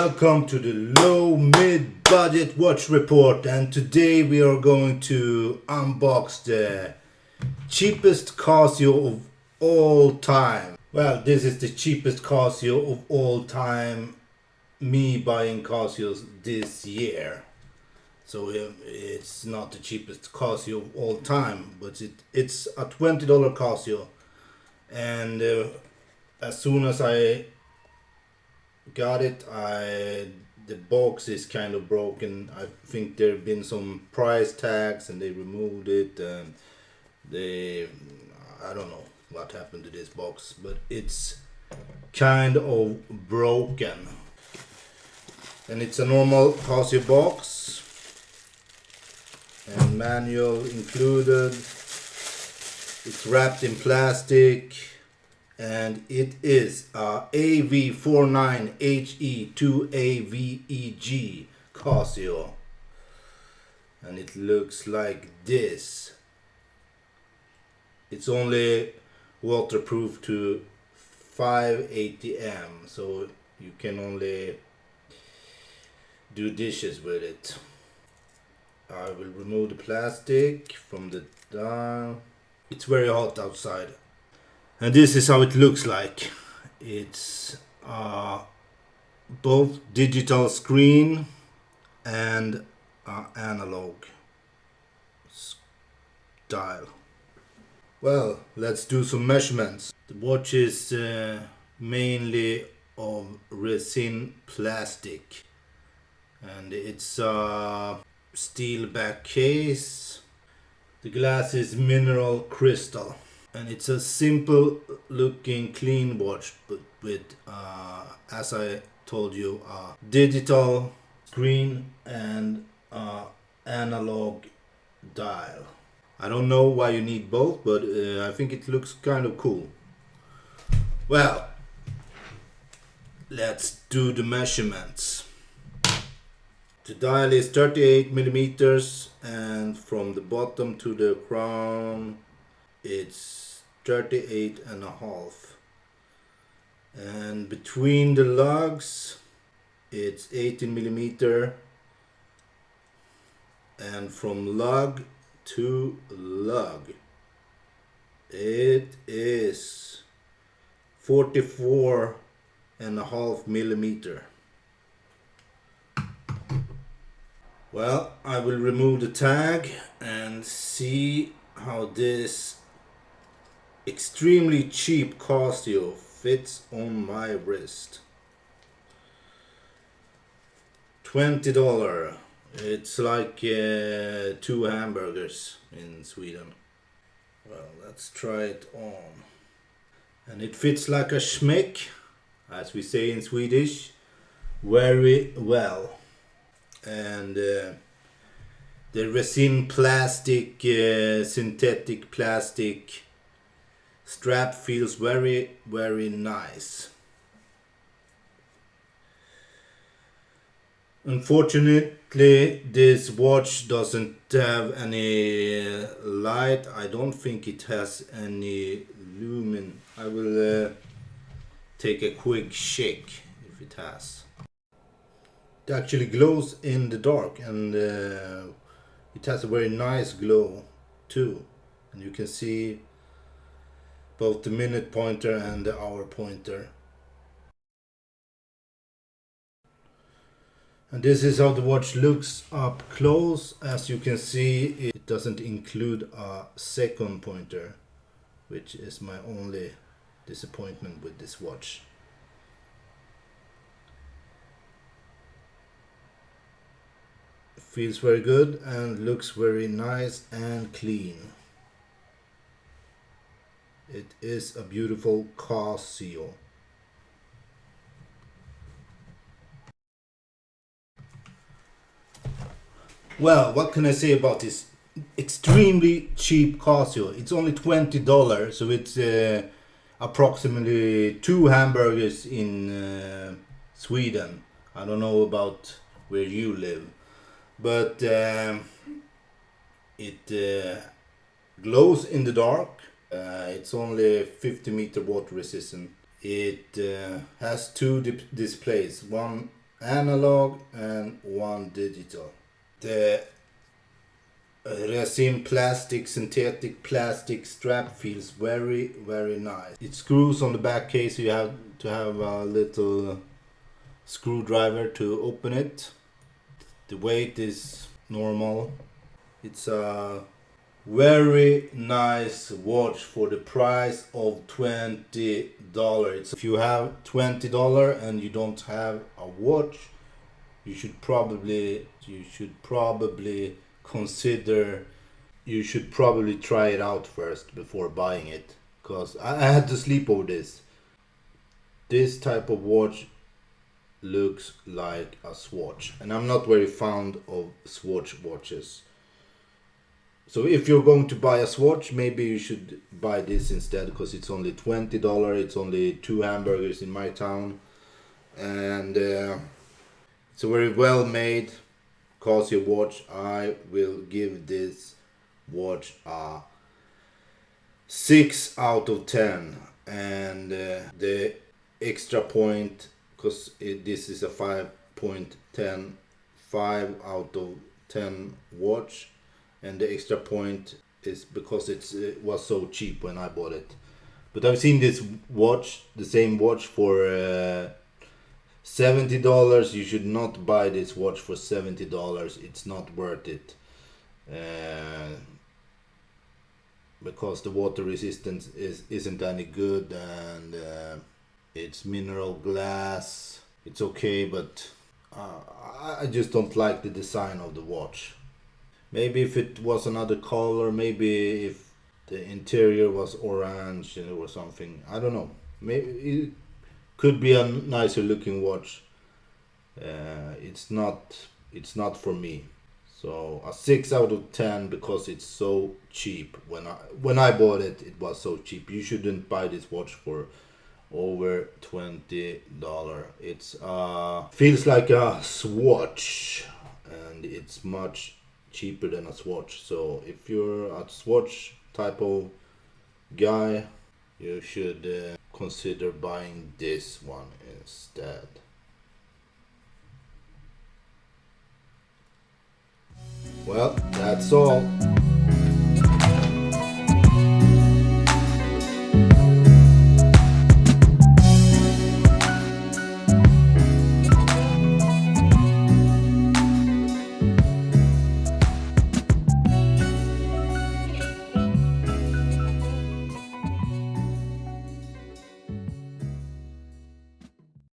Welcome to the low mid budget watch report, and today we are going to unbox the cheapest Casio of all time. Well, this is the cheapest Casio of all time, me buying Casios this year. So it's not the cheapest Casio of all time, but it's a $20 Casio. And as soon as I got it, the box is kind of broken. I think there have been some price tags and they removed it, and I don't know what happened to this box, but it's kind of broken. And it's a normal Casio box and manual included. It's wrapped in plastic. And it is a AW-49HE-2AVEG Casio, and it looks like this. It's only waterproof to 5 ATM, so you can only do dishes with it. I will remove the plastic from the dial. It's very hot outside. And this is how it looks like. It's both digital screen and analog dial. Well, let's do some measurements. The watch is mainly of resin plastic, and it's a steel back case. The glass is mineral crystal. And it's a simple looking clean watch, but with as I told you, a digital screen and analog dial. I don't know why you need both, but I think it looks kind of cool. Well, let's do the measurements. The dial is 38 millimeters, and from the bottom to the crown it's 38.5, and between the lugs it's 18 millimeter, and from lug to lug it is 44.5 millimeter. Well, I will remove the tag and see how this extremely cheap Casio fits on my wrist. $20. It's like 2 hamburgers in Sweden. Well, let's try it on. And it fits like a schmeck, as we say in Swedish, very well. And the resin plastic, synthetic plastic strap feels very, very nice. Unfortunately, this watch doesn't have any light. I don't think it has any lumen. I will take a quick shake if it has. It actually glows in the dark, and it has a very nice glow too. And you can see both the minute pointer and the hour pointer. And this is how the watch looks up close. As you can see, it doesn't include a second pointer, which is my only disappointment with this watch. It feels very good and looks very nice and clean. It is a beautiful Casio. Well, what can I say about this extremely cheap Casio? It's only $20, so it's approximately 2 hamburgers in Sweden. I don't know about where you live, but it glows in the dark. It's only 50 meter water resistant. It has 2 displays, one analog and one digital. The resin plastic, synthetic plastic strap feels very nice. It screws on the back case, so you have to have a little screwdriver to open it. The weight is normal. It's a very nice watch for the price of $20. If you have $20 and you don't have a watch, you should probably consider, you should probably try it out first before buying it, because I had to sleep over this. This type of watch looks like a Swatch, and I'm not very fond of Swatch watches. So if you're going to buy a Swatch, maybe you should buy this instead, because it's only $20. It's only 2 hamburgers in my town, and it's a very well made Casio watch. I will give this watch a 6 out of 10, and the extra point, because this is a 5.10, 5 out of 10 watch, and the extra point is because it was so cheap when I bought it. But I've seen this watch, the same watch, for $70. You should not buy this watch for $70. It's not worth it, because the water resistance isn't any good, and it's mineral glass. It's okay, but I just don't like the design of the watch. Maybe if it was another color, maybe if the interior was orange or something, I don't know. Maybe it could be a nicer looking watch. It's not for me. So a 6 out of 10, because it's so cheap. When I bought it, it was so cheap. You shouldn't buy this watch for over $20. It's feels like a Swatch, and it's much cheaper than a Swatch. So if you're a Swatch type of guy, you should consider buying this one instead. Well, that's all.